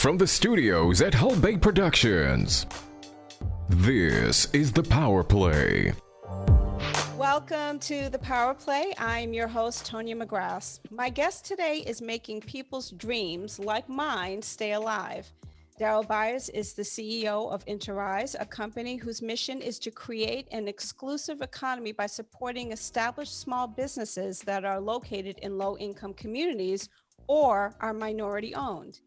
from the studios at Hull Bay Productions, this is the PowerPLAY. Welcome to the PowerPLAY. I'm your host, Tonya McGrath. My guest today is making people's dreams, like mine, stay alive. Darrell Byers is the CEO of Interise, a company whose mission is to create an exclusive economy by supporting established small businesses that are located in low-income communities or are minority-owned.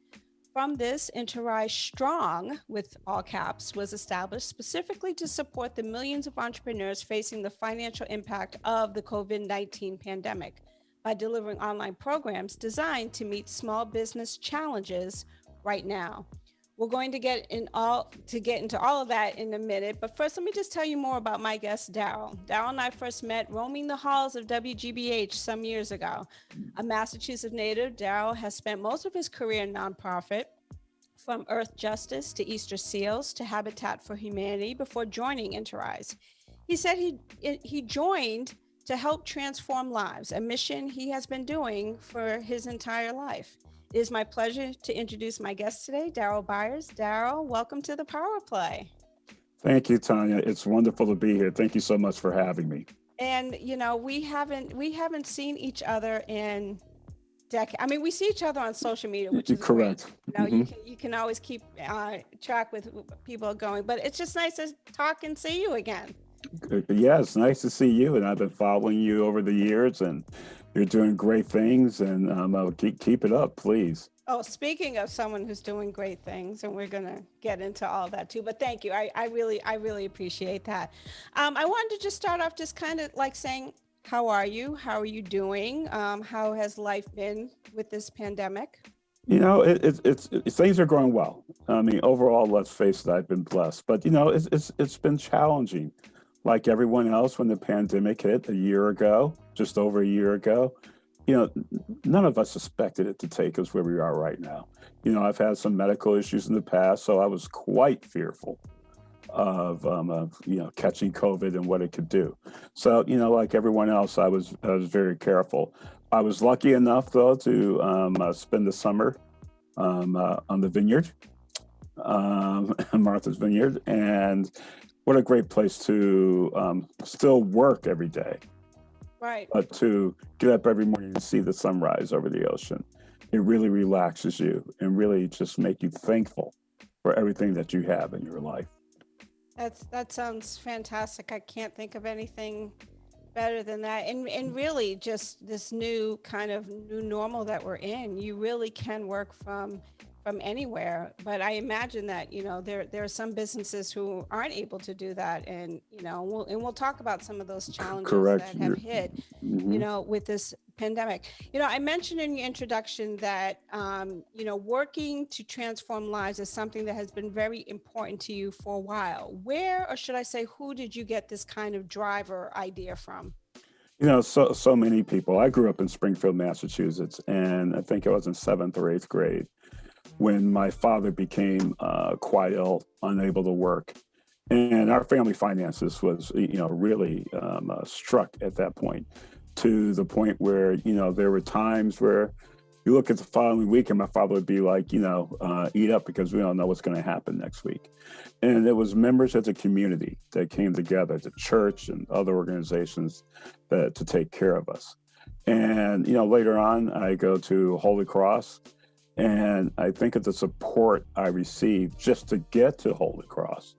From this, Interise STRONG, with all caps, was established specifically to support the millions of entrepreneurs facing the financial impact of the COVID-19 pandemic by delivering online programs designed to meet small business challenges right now. We're going to get into all of that in a minute, but first, let me just tell you more about my guest, Darrell. Darrell and I first met roaming the halls of WGBH some years ago. A Massachusetts native, Darrell has spent most of his career in nonprofit, from Earth Justice to Easter Seals to Habitat for Humanity, before joining Interise. He said he joined to help transform lives, a mission he has been doing for his entire life. It is my pleasure to introduce my guest today, Darrell Byers. Darrell, welcome to the PowerPLAY. Thank you, Tonya. It's wonderful to be here. Thank you so much for having me. And we haven't seen each other in decades. I mean, we see each other on social media, which is correct. Great. You can always keep track with people going, but it's just nice to talk and see you again. Yeah, it's nice to see you, and I've been following you over the years, and you're doing great things, and keep it up, please. Oh, speaking of someone who's doing great things, and we're going to get into all that too, but thank you. I really appreciate that. I wanted to just start off just kind of like saying, how are you? How are you doing? How has life been with this pandemic? You know, it's things are going well. I mean, overall, let's face it, I've been blessed, but it's been challenging. Like everyone else, when the pandemic hit just over a year ago, none of us expected it to take us where we are right now. I've had some medical issues in the past, so I was quite fearful of catching COVID and what it could do. So, like everyone else, I was very careful. I was lucky enough, though, to spend the summer on the vineyard, Martha's Vineyard, and what a great place to still work every day. Right. But to get up every morning and see the sunrise over the ocean, it really relaxes you and really just make you thankful for everything that you have in your life. That sounds fantastic. I can't think of anything better than that. And really just this new normal that we're in, you really can work from anywhere. But I imagine that, there are some businesses who aren't able to do that. And, we'll talk about some of those challenges Correct. that have hit, with this pandemic. I mentioned in your introduction that, working to transform lives is something that has been very important to you for a while. Where, or should I say, who did you get this kind of drive or idea from? So many people. I grew up in Springfield, Massachusetts, and I think I was in 7th or 8th grade when my father became quite ill, unable to work. And our family finances was, really struck at that point, to the point where, there were times where you look at the following week and my father would be like, eat up because we don't know what's going to happen next week. And it was members of the community that came together, the church and other organizations to take care of us. And, later on, I go to Holy Cross. And I think of the support I received just to get to Holy Cross,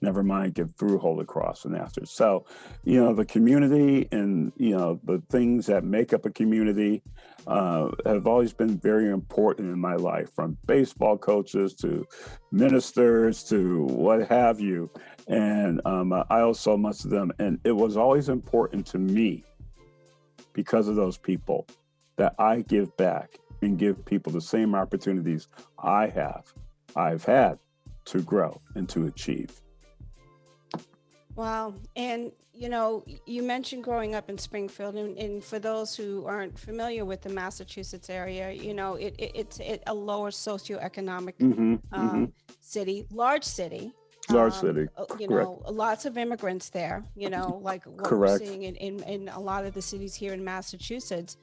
never mind get through Holy Cross and after. So, the community and, the things that make up a community have always been very important in my life, from baseball coaches to ministers to what have you. And I owe so much to them. And it was always important to me, because of those people, that I give back and give people the same opportunities I've had to grow and to achieve. Wow. And, you mentioned growing up in Springfield, and for those who aren't familiar with the Massachusetts area, it's a lower socioeconomic city, large city. Large city. Lots of immigrants there, like what Correct. we're seeing in a lot of the cities here in Massachusetts.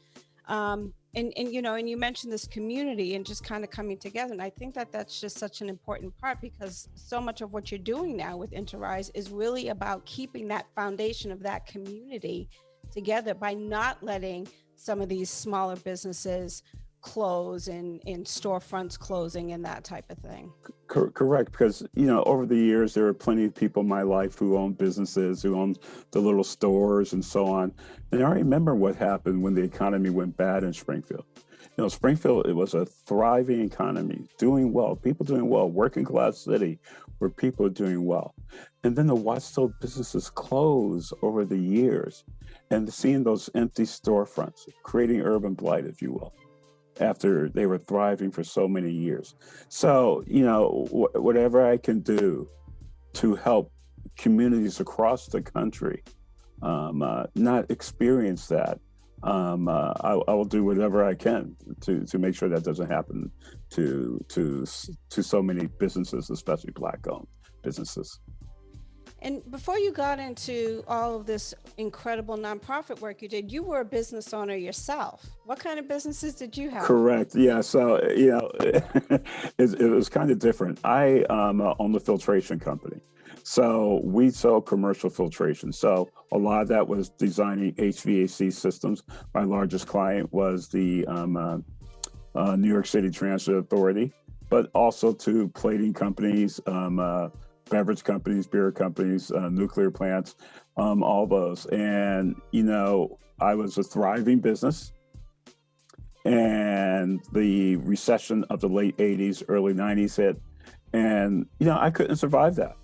And you mentioned this community and just kind of coming together. And I think that that's just such an important part, because so much of what you're doing now with Interise is really about keeping that foundation of that community together by not letting some of these smaller businesses close and storefronts closing and that type of thing. Correct, because over the years there were plenty of people in my life who owned businesses, who owned the little stores and so on. And I remember what happened when the economy went bad in Springfield. Springfield, it was a thriving economy, doing well, people doing well, working class city where people are doing well. And then to watch those businesses close over the years and seeing those empty storefronts, creating urban blight, if you will, after they were thriving for so many years. So, whatever I can do to help communities across the country not experience that, I will do whatever I can to make sure that doesn't happen to so many businesses, especially Black-owned businesses. And before you got into all of this incredible nonprofit work you did, you were a business owner yourself. What kind of businesses did you have? Correct. Yeah. So, it was kind of different. I owned a filtration company. So we sell commercial filtration. So a lot of that was designing HVAC systems. My largest client was the New York City Transit Authority, but also to plating companies, beverage companies, beer companies, nuclear plants, all those. And, I was a thriving business. And the recession of the late 80s, early 90s hit. And, I couldn't survive that.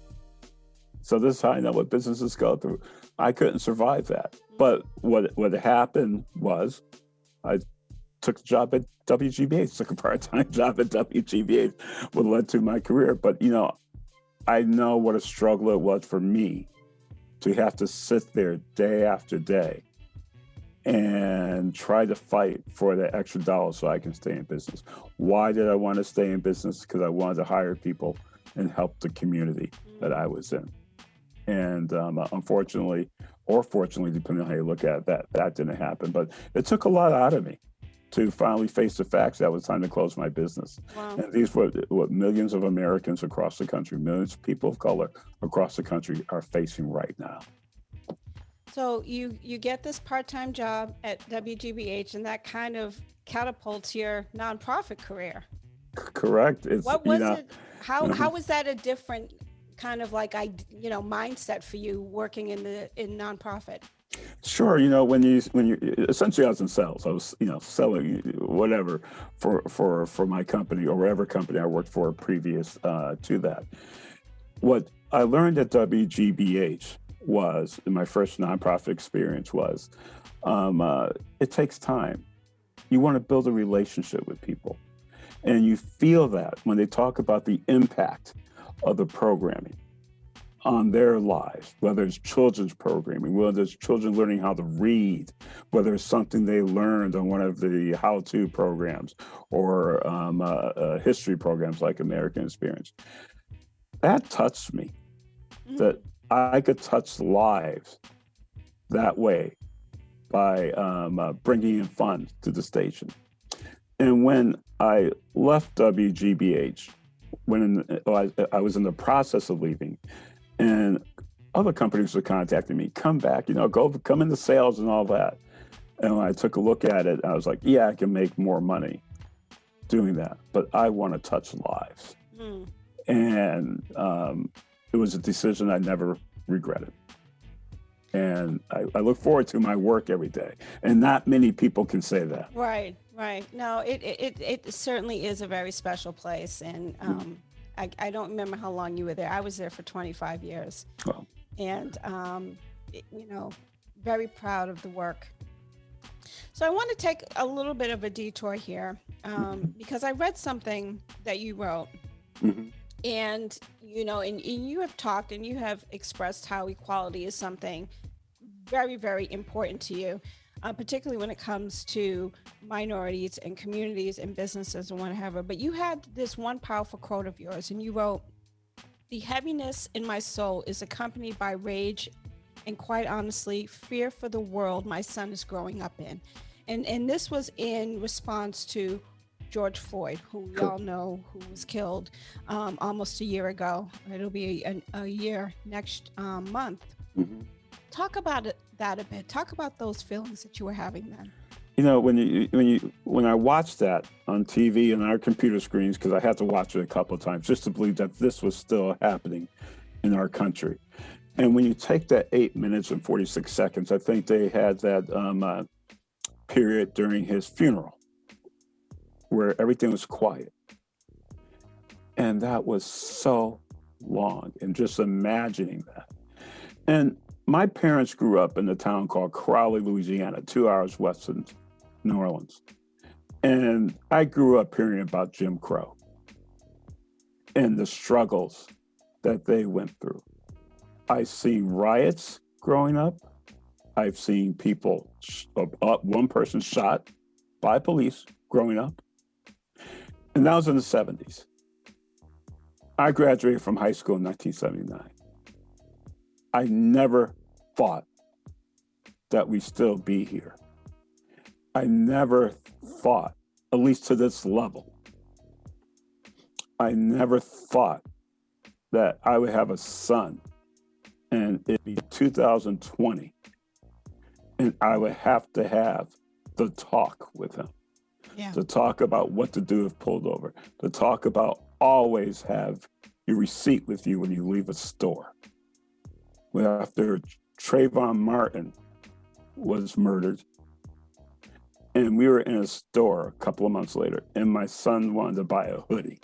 So this is how I know what businesses go through. I couldn't survive that. But what happened was I took a job at WGBH, took a part-time job at WGBH, what led to my career. But, I know what a struggle it was for me to have to sit there day after day and try to fight for the extra dollar so I can stay in business. Why did I want to stay in business? Because I wanted to hire people and help the community that I was in. And unfortunately, or fortunately, depending on how you look at it, that didn't happen. But it took a lot out of me to finally face the facts that it was time to close my business. Wow. And these were what millions of Americans across the country, millions of people of color across the country are facing right now. So you get this part-time job at WGBH, and that kind of catapults your nonprofit career. Correct. What was it? How was that a different kind of mindset for you working in nonprofit? Sure. When you essentially I was in sales. I was, selling whatever for my company or whatever company I worked for previous to that. What I learned at WGBH was, in my first nonprofit experience, was it takes time. You want to build a relationship with people. And you feel that when they talk about the impact of the programming on their lives, whether it's children's programming, whether it's children learning how to read, whether it's something they learned on one of the how-to programs or history programs like American Experience. That touched me, that I could touch lives that way by bringing in funds to the station. And when I left WGBH, when I was in the process of leaving, and other companies were contacting me, come back, come into sales and all that. And when I took a look at it, I was like, yeah, I can make more money doing that, but I want to touch lives. And it was a decision I never regretted. And I look forward to my work every day. And not many people can say that. Right. No, it certainly is a very special place. And I don't remember how long you were there. I was there for 25 years. Wow. And, very proud of the work. So I want to take a little bit of a detour here because I read something that you wrote. Mm-hmm. And, and you have talked and you have expressed how equality is something very, very important to you, particularly when it comes to minorities and communities and businesses and whatever. But you had this one powerful quote of yours, and you wrote, "The heaviness in my soul is accompanied by rage and, quite honestly, fear for the world my son is growing up in." And this was in response to George Floyd, who we all know, who was killed almost a year ago. It'll be a year next month. Mm-hmm. Talk about that a bit. Talk about those feelings that you were having then. You know, when I watched that on TV and our computer screens, because I had to watch it a couple of times just to believe that this was still happening in our country. And when you take that 8 minutes and 46 seconds, I think they had that period during his funeral where everything was quiet. And that was so long, and just imagining that. And my parents grew up in a town called Crowley, Louisiana, 2 hours west of New Orleans. And I grew up hearing about Jim Crow and the struggles that they went through. I've seen riots growing up. I've seen people, one person shot by police growing up. And that was in the 70s. I graduated from high school in 1979. I never thought that we'd still be here. I never thought, at least to this level, I never thought that I would have a son and it'd be 2020 and I would have to have the talk with him. Yeah. To talk about what to do if pulled over, to talk about always have your receipt with you when you leave a store. Well, after Trayvon Martin was murdered, and we were in a store a couple of months later, and my son wanted to buy a hoodie.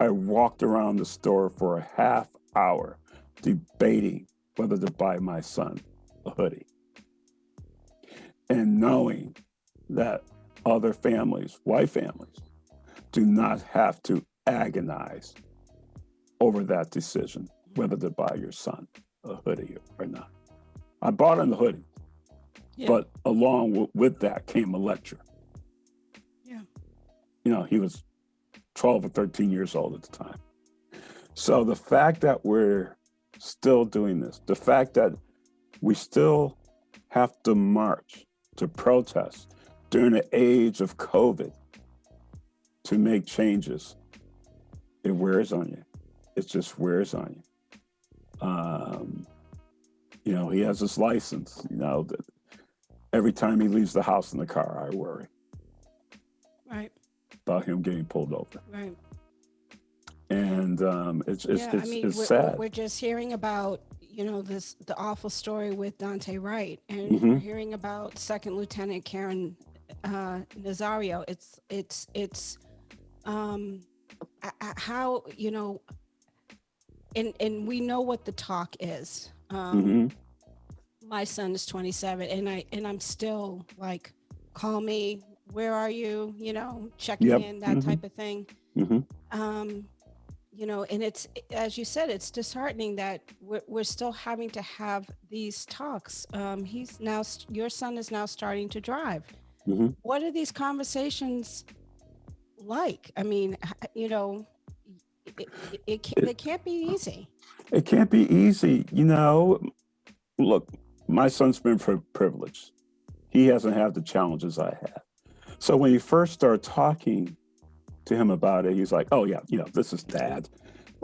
I walked around the store for a half hour debating whether to buy my son a hoodie. And knowing that other families, white families, do not have to agonize over that decision, whether to buy your son a hoodie or not. I bought him the hoodie, but along with that came a lecture. Yeah. You know, he was 12 or 13 years old at the time. So the fact that we're still doing this, the fact that we still have to march, to protest, during the age of COVID to make changes, it wears on you. It just wears on you. You know, he has his license, you know, that every time he leaves the house in the car, I worry. Right. About him getting pulled over. Right. And it's sad. We're just hearing about, you know, the awful story with Dante Wright, and we're hearing about Second Lieutenant Karen Nazario. It's how, you know, and we know what the talk is. My son is 27, and I'm still like, call me, where are you, you know, checking in, that type of thing. You know, and it's, as you said, it's disheartening that we're still having to have these talks. Your son is now starting to drive. What are these conversations like? I mean, you know, it can't be easy. It can't be easy. You know, look, my son's been privileged. He hasn't had the challenges I had. So when you first start talking to him about it, he's like, oh yeah, you know, this is dad.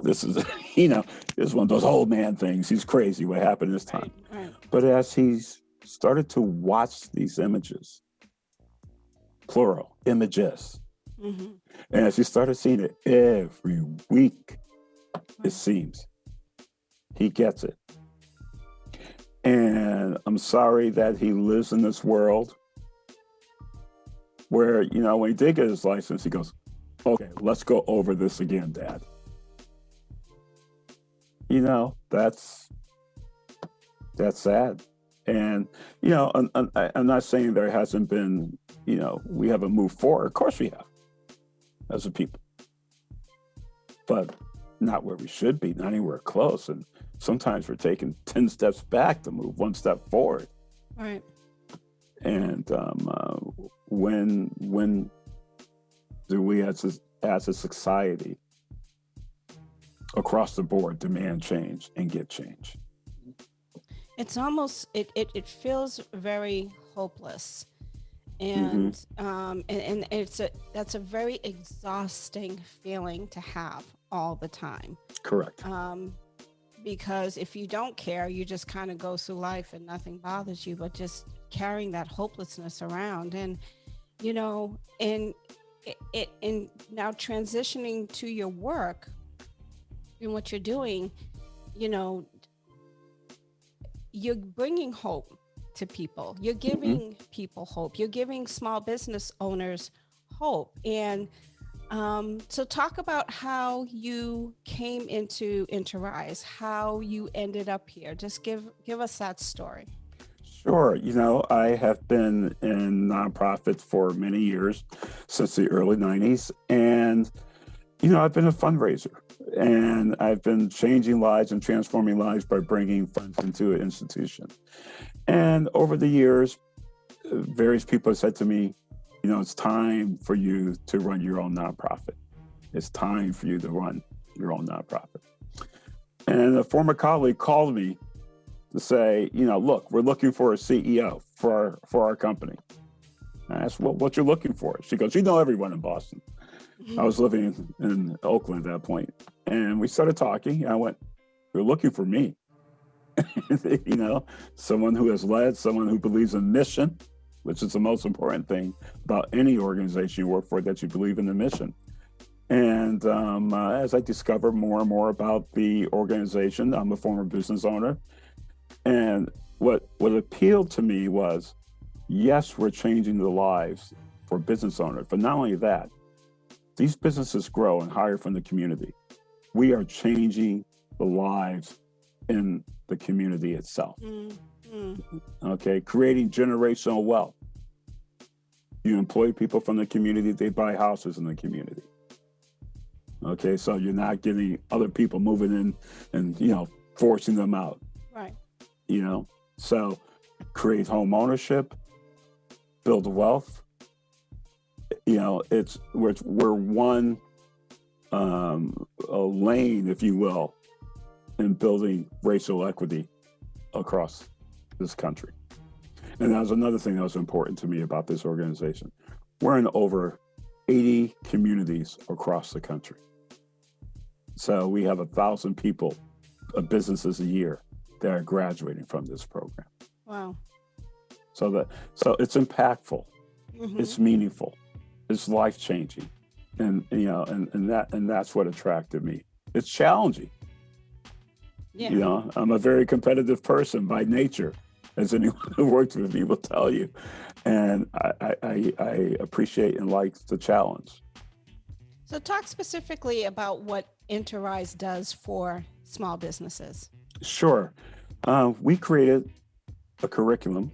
This is, you know, it's one of those old man things. He's crazy. What happened this time? Right. But as he's started to watch these images, plural, images, and as he started seeing it every week, it seems, he gets it. And I'm sorry that he lives in this world where, you know, when he did get his license, he goes, okay, let's go over this again, Dad. You know, that's sad. And, you know, I'm not saying there hasn't been, you know, we haven't moved forward. Of course we have, as a people. But not where we should be, not anywhere close. And sometimes we're taking 10 steps back to move one step forward. Right. And when do we as a society across the board demand change and get change? It's almost, it feels very hopeless. Mm-hmm. And that's a very exhausting feeling to have all the time. Correct. Because if you don't care, you just kind of go through life and nothing bothers you, but just carrying that hopelessness around. And, you know, and now transitioning to your work and what you're doing, you know, you're bringing hope to people. You're giving people hope. You're giving small business owners hope. And so talk about how you came into Interise, how you ended up here. Just give us that story. Sure. You know, I have been in nonprofits for many years, since the early 90s. And, you know, I've been a fundraiser, and I've been changing lives and transforming lives by bringing funds into an institution. And over the years, various people have said to me, you know, it's time for you to run your own nonprofit. It's time for you to run your own nonprofit. And a former colleague called me to say, you know, look, we're looking for a CEO for our company. I asked, well, what you're looking for? She goes, you know everyone in Boston. I was living in Oakland at that point. And we started talking. I went, you're looking for me. You know, someone who has led, someone who believes in mission, which is the most important thing about any organization you work for, that you believe in the mission. And as I discovered more and more about the organization, I'm a former business owner. And what appealed to me was, yes, we're changing the lives for business owners, but not only that, these businesses grow and hire from the community. We are changing the lives in the community itself. Okay, creating generational wealth. You employ people from the community, they buy houses in the community. Okay, so you're not getting other people moving in and, you know, forcing them out. Right. You know, so create home ownership, build wealth. You know, we're one a lane, if you will, in building racial equity across this country. And that was another thing that was important to me about this organization. We're in over 80 communities across the country. So we have 1,000 people, businesses a year that are graduating from this program. Wow. So it's impactful, it's meaningful, it's life-changing. And, you know, and that's what attracted me. It's challenging. Yeah. You know, I'm a very competitive person by nature, as anyone who works with me will tell you. And I appreciate and like the challenge. So talk specifically about what Interise does for small businesses. Sure. We created a curriculum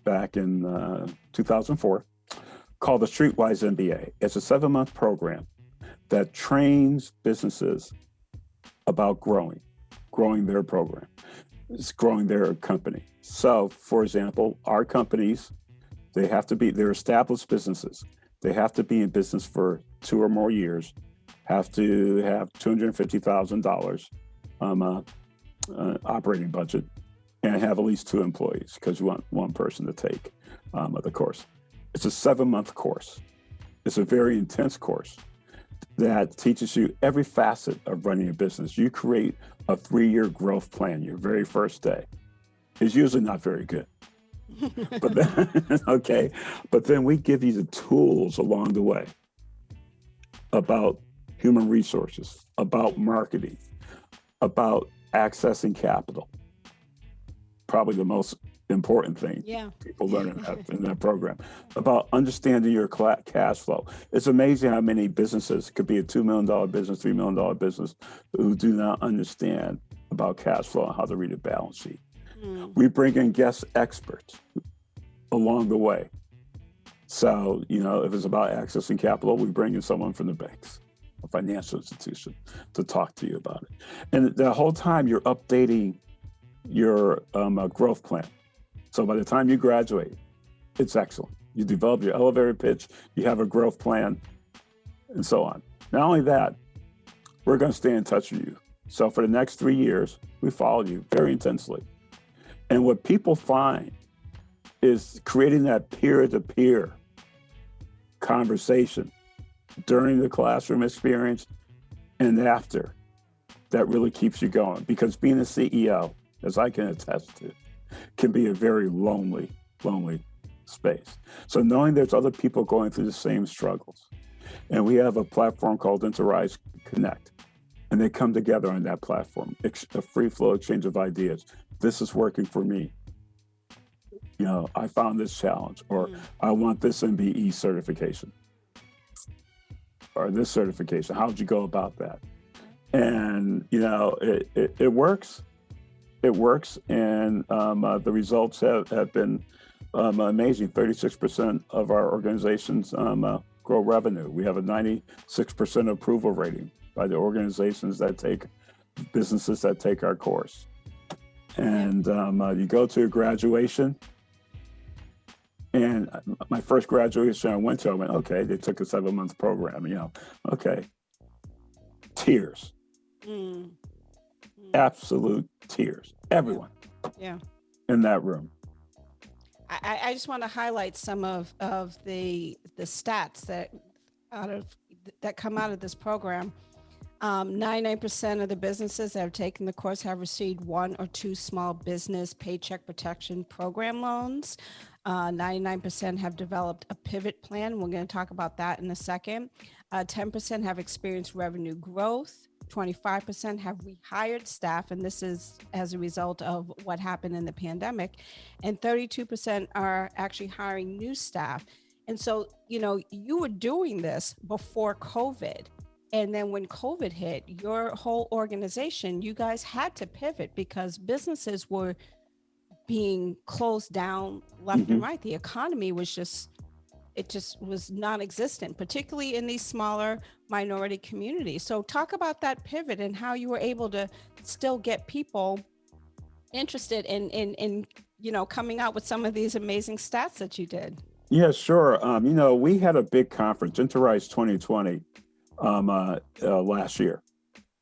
back in 2004 called the Streetwise MBA. It's a 7-month program that trains businesses about growing their program, it's growing their company. So, for example, our companies, they're established businesses. They have to be in business for 2 or more years, have to have $250,000 operating budget, and have at least 2 employees, because you want one person to take the course. It's a 7-month course. It's a very intense course that teaches you every facet of running a business. You create a 3-year growth plan your very first day. It's usually not very good. But then, okay, but then we give you the tools along the way about human resources, about marketing, about accessing capital. Probably the most important thing people learn in that program, about understanding your cash flow. It's amazing how many businesses, could be a $2 million business, $3 million business, who do not understand about cash flow and how to read a balance sheet. We bring in guest experts along the way. So, you know, if it's about accessing capital, we bring in someone from the banks, a financial institution, to talk to you about it. And the whole time you're updating your growth plan. So by the time you graduate, it's excellent. You develop your elevator pitch, you have a growth plan, and so on. Not only that, we're going to stay in touch with you. So for the next 3 years, we follow you very intensely. And what people find is creating that peer-to-peer conversation during the classroom experience and after that really keeps you going. Because being a CEO, as I can attest to, can be a very lonely space. So knowing there's other people going through the same struggles, and we have a platform called Interise Connect, and they come together on that platform, a free flow exchange of ideas. This is working for me. You know, I found this challenge, or I want this MBE certification, or this certification. How'd you go about that? And, you know, it works. It works. And the results have been amazing. 36% of our organizations grow revenue. We have a 96% approval rating by the organizations that businesses that take our course. And you go to a graduation, and my first graduation I went, okay, they took a 7-month program, you know, okay. Tears. Absolute tears. Everyone in that room. I just want to highlight some of the stats that come out of this program. 99% of the businesses that have taken the course have received 1 or 2 small business paycheck protection program loans. 99% have developed a pivot plan. We're going to talk about that in a second. 10% have experienced revenue growth. 25% have rehired staff, and this is as a result of what happened in the pandemic. And 32% are actually hiring new staff. And so, you know, you were doing this before COVID. And then when COVID hit, your whole organization, you guys had to pivot because businesses were being closed down left and right. The economy was it was non-existent, particularly in these smaller minority communities. So talk about that pivot and how you were able to still get people interested in you know, coming out with some of these amazing stats that you did. Yeah, sure. You know, we had a big conference, Interise 2020, last year.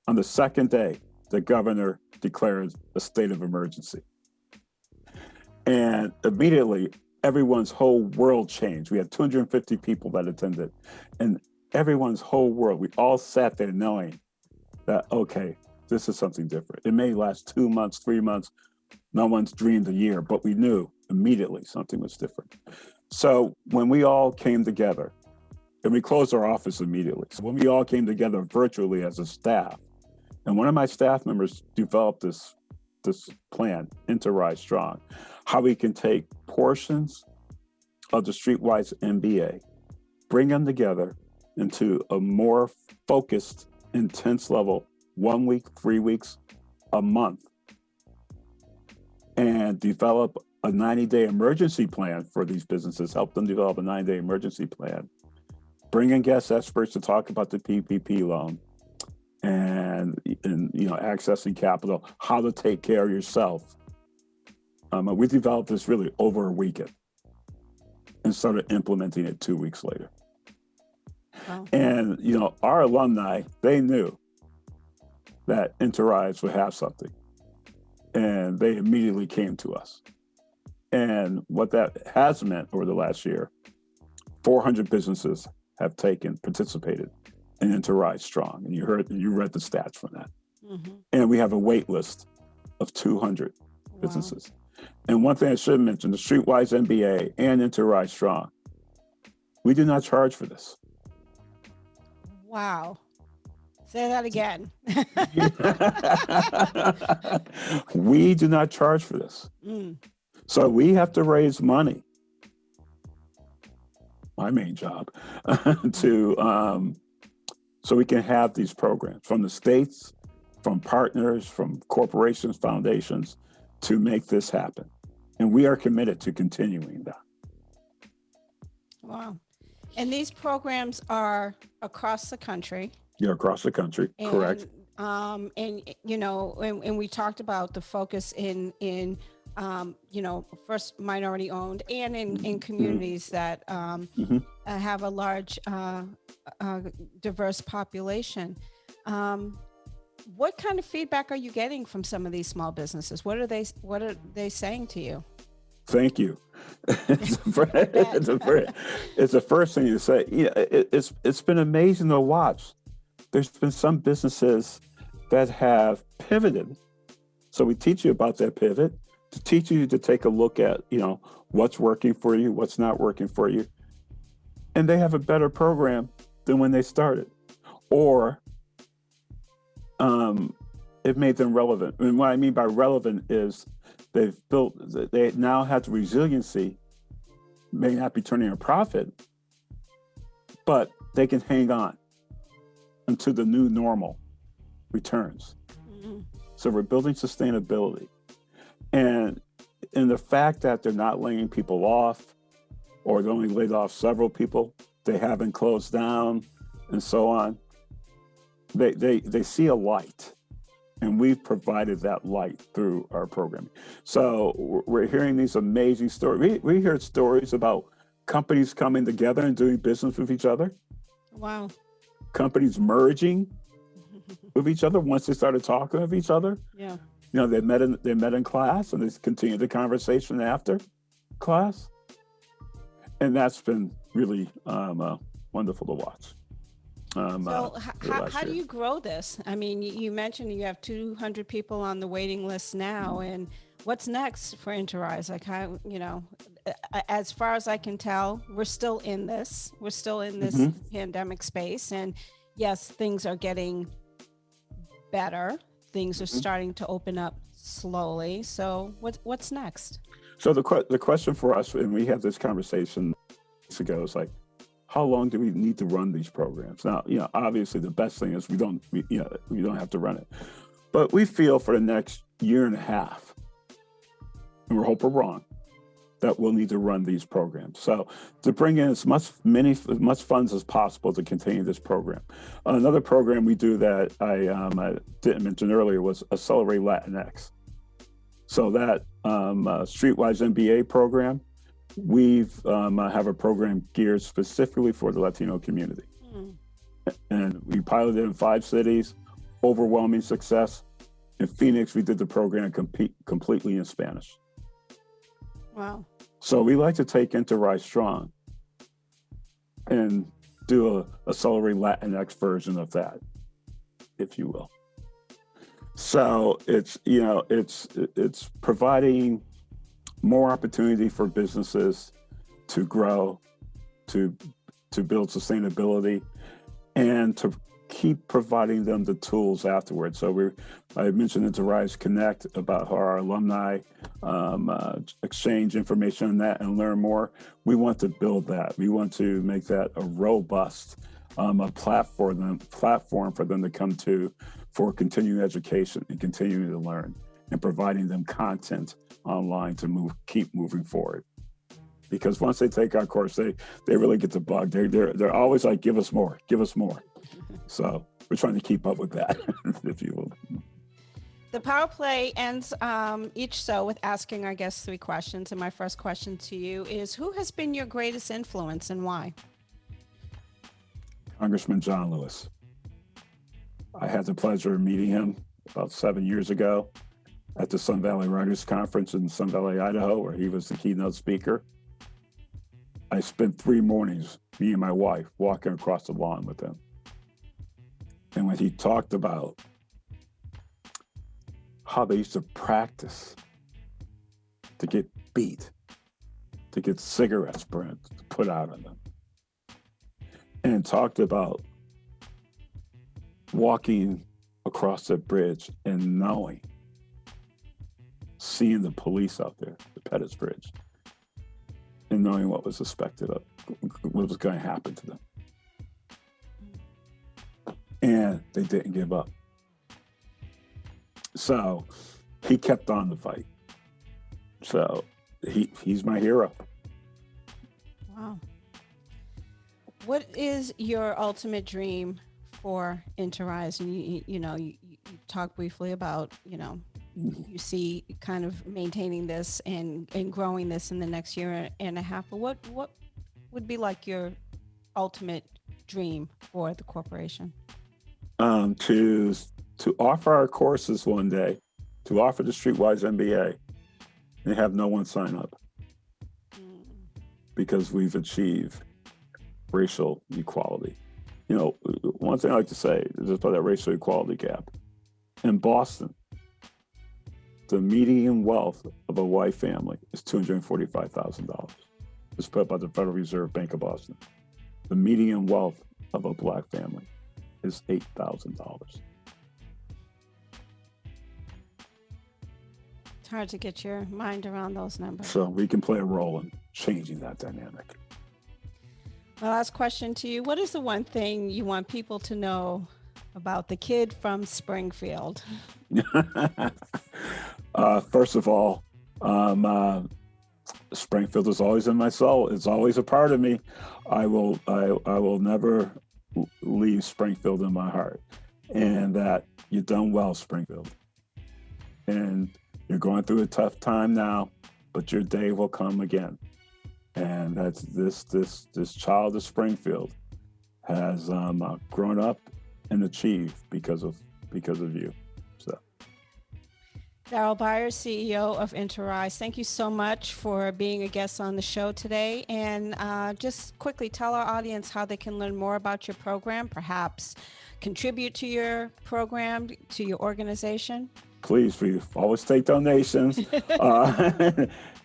On the second day, the governor declared a state of emergency. And immediately, everyone's whole world changed. We had 250 people that attended, and everyone's whole world, we all sat there knowing that, okay, this is something different. It may last 2 months, 3 months. No one's dreamed a year, but we knew immediately something was different. So when we all came together, and we closed our office immediately. So when we all came together virtually as a staff, and one of my staff members developed this plan, Interise STRONG, how we can take portions of the Streetwise MBA, bring them together into a more focused, intense level, 1 week, 3 weeks, a month, and develop a 90-day emergency plan for these businesses, help them develop a 90-day emergency plan, bring in guest experts to talk about the PPP loan, and you know, accessing capital, how to take care of yourself. We developed this really over a weekend and started implementing it 2 weeks later. Wow. And you know, our alumni, they knew that Interise would have something, and they immediately came to us. And what that has meant over the last year, 400 businesses have participated in Interise STRONG. And you read the stats from that. And we have a wait list of 200 businesses. And one thing I should mention, the Streetwise MBA and Interise STRONG, we do not charge for this. Wow. Say that again. We do not charge for this. So we have to raise money, my main job, so we can have these programs from the states, from partners, from corporations, foundations, to make this happen. And we are committed to continuing that. Wow. And these programs are across the country. Yeah, across the country, correct. And you know, and we talked about the focus in you know, first minority owned and in communities that have a large diverse population. What kind of feedback are you getting from some of these small businesses? What are they saying to you? Thank you. It's the first thing you say. It's been amazing to watch. There's been some businesses that have pivoted. So we teach you about that pivot to teach you to take a look at, what's working for you, what's not working for you. And they have a better program than when they started. Or it made them relevant. And what I mean by relevant is they now have the resiliency, may not be turning a profit, but they can hang on until the new normal returns. Mm-hmm. So we're building sustainability. And the fact that they're not laying people off, or they only laid off several people, they haven't closed down, and so on, they see a light. And we've provided that light through our programming. So we're hearing these amazing stories. We hear stories about companies coming together and doing business with each other. Wow. Companies merging with each other once they started talking with each other. Yeah. They met in class, and they continued the conversation after class. And that's been really wonderful to watch. So how do you grow this? I mean, you mentioned you have 200 people on the waiting list now, and what's next for Interise? Like, how, as far as I can tell, we're still in this pandemic space, and yes, things are getting better. Things are starting to open up slowly. So what's next? So the question for us, and we had this conversation weeks ago, is like, how long do we need to run these programs? Now, obviously the best thing is we don't have to run it, but we feel for the next year and a half, and we hope we're wrong, that we'll need to run these programs. So to bring in as much funds as possible to continue this program. Another program we do that I didn't mention earlier was Accelerate Latinx. So that Streetwise MBA program, we've have a program geared specifically for the Latino community. And we piloted in 5 cities, overwhelming success. In Phoenix, we did the program completely in Spanish. Wow. So we like to take Interise Strong and do a Accelerate Latinx version of that, if you will. So it's providing more opportunity for businesses to grow, to build sustainability, and to keep providing them the tools afterwards. So I mentioned Interise Connect, about how our alumni exchange information on that and learn more. We want to build that. We want to make that a robust a platform for them to come to for continuing education and continuing to learn, and providing them content online to keep moving forward. Because once they take our course, they really get the bug. They're always like, give us more. So we're trying to keep up with that, if you will. The PowerPLAY ends each show with asking our guests 3 questions. And my first question to you is, who has been your greatest influence and why? Congressman John Lewis. I had the pleasure of meeting him about 7 years ago at the Sun Valley Writers Conference in Sun Valley, Idaho, where he was the keynote speaker. I spent 3 mornings, me and my wife, walking across the lawn with him. And when he talked about how they used to practice to get beat, to get cigarettes burned, put out on them, and talked about walking across the bridge and seeing the police out there, the Pettus Bridge, and knowing what was expected of, what was going to happen to them. And they didn't give up. So he kept on the fight. So he's my hero. Wow. What is your ultimate dream for Interise? And you talked briefly about, you see kind of maintaining this and growing this in the next year and a half. But what would be like your ultimate dream for the corporation? To offer our courses one day, to offer the Streetwise MBA and have no one sign up. because we've achieved racial equality. You know, one thing I like to say is about that racial equality gap. In Boston, the median wealth of a white family is $245,000. It's put by the Federal Reserve Bank of Boston. The median wealth of a black family is $8,000. It's hard to get your mind around those numbers. So we can play a role in changing that dynamic. My last question to you, what is the one thing you want people to know about the kid from Springfield? First of all, Springfield is always in my soul. It's always a part of me. I will never leave Springfield in my heart. And that you've done well, Springfield. And you're going through a tough time now, but your day will come again. And that's this child of Springfield has grown up and achieved because of you. So, Darrell Byers, CEO of Interise, thank you so much for being a guest on the show today. And just quickly tell our audience how they can learn more about your program, perhaps contribute to your program, to your organization. Please, we always take donations.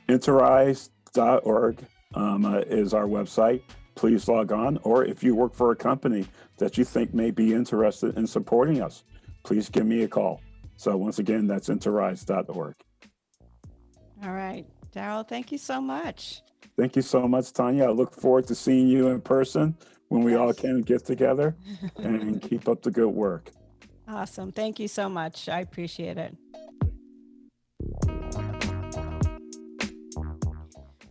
Interise.org is our website. Please log on. Or if you work for a company that you think may be interested in supporting us, please give me a call. So once again, that's Interise.org. All right. Darrell, thank you so much. Thank you so much, Tanya. I look forward to seeing you in person when we all can get together, and keep up the good work. Awesome. Thank you so much. I appreciate it.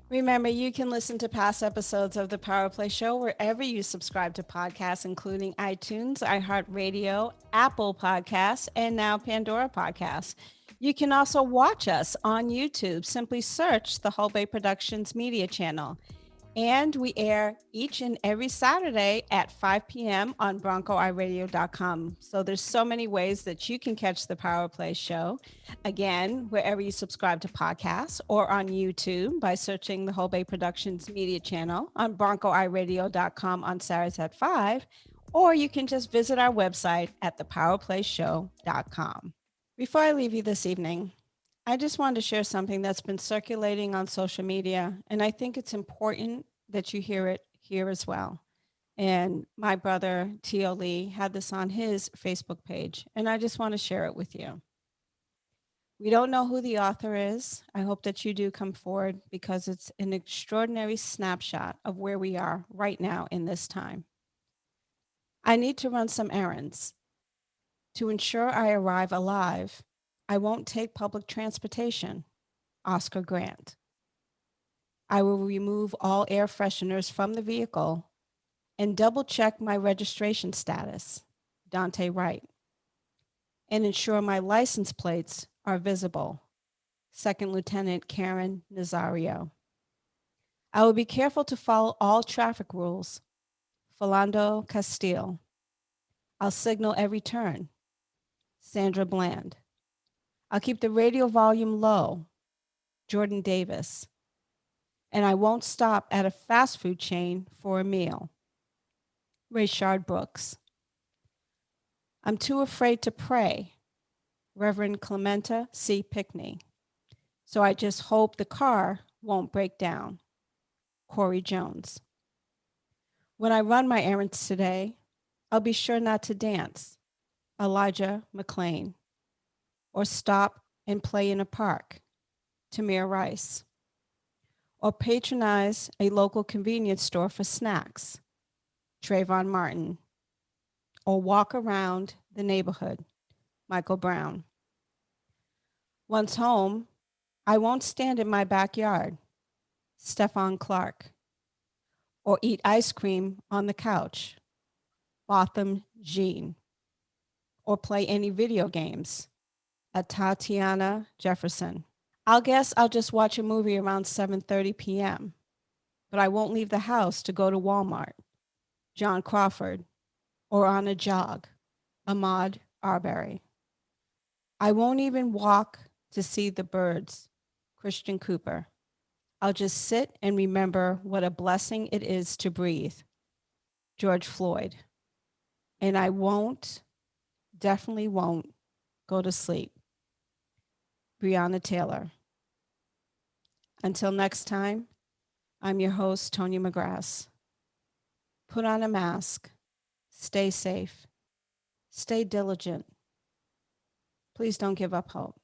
Remember, you can listen to past episodes of the PowerPLAY Show wherever you subscribe to podcasts, including iTunes, iHeartRadio, Apple Podcasts, and now Pandora Podcasts. You can also watch us on YouTube. Simply search the Whole Bay Productions Media channel. And we air each and every Saturday at 5 p.m. on BroncoIRadio.com. So there's so many ways that you can catch the PowerPLAY Show. Again, wherever you subscribe to podcasts, or on YouTube by searching the Whole Bay Productions Media channel, on BroncoIRadio.com on Saturdays at 5, or you can just visit our website at thepowerplayshow.com. Before I leave you this evening, I just wanted to share something that's been circulating on social media, and I think it's important that you hear it here as well. And my brother, T.O. Lee, had this on his Facebook page, and I just want to share it with you. We don't know who the author is. I hope that you do come forward, because it's an extraordinary snapshot of where we are right now in this time. I need to run some errands. To ensure I arrive alive, I won't take public transportation. Oscar Grant. I will remove all air fresheners from the vehicle and double check my registration status. Dante Wright. And ensure my license plates are visible. Second Lieutenant Karen Nazario. I will be careful to follow all traffic rules. Philando Castile. I'll signal every turn. Sandra Bland. I'll keep the radio volume low. Jordan Davis. And I won't stop at a fast food chain for a meal. Rayshard Brooks. I'm too afraid to pray. Reverend Clementa C. Pickney. So I just hope the car won't break down. Corey Jones. When I run my errands today, I'll be sure not to dance. Elijah McLean. Or stop and play in a park. Tamir Rice. Or patronize a local convenience store for snacks. Trayvon Martin. Or walk around the neighborhood. Michael Brown. Once home, I won't stand in my backyard. Stephon Clark. Or eat ice cream on the couch. Botham Jean. Or play any video games. Tatiana Jefferson. I'll just watch a movie around 7:30 p.m., but I won't leave the house to go to Walmart. John Crawford. Or on a jog. Ahmaud Arbery. I won't even walk to see the birds. Christian Cooper. I'll just sit and remember what a blessing it is to breathe. George Floyd. And I definitely won't go to sleep. Breonna Taylor. Until next time, I'm your host, Tonya McGrath. Put on a mask. Stay safe. Stay diligent. Please don't give up hope.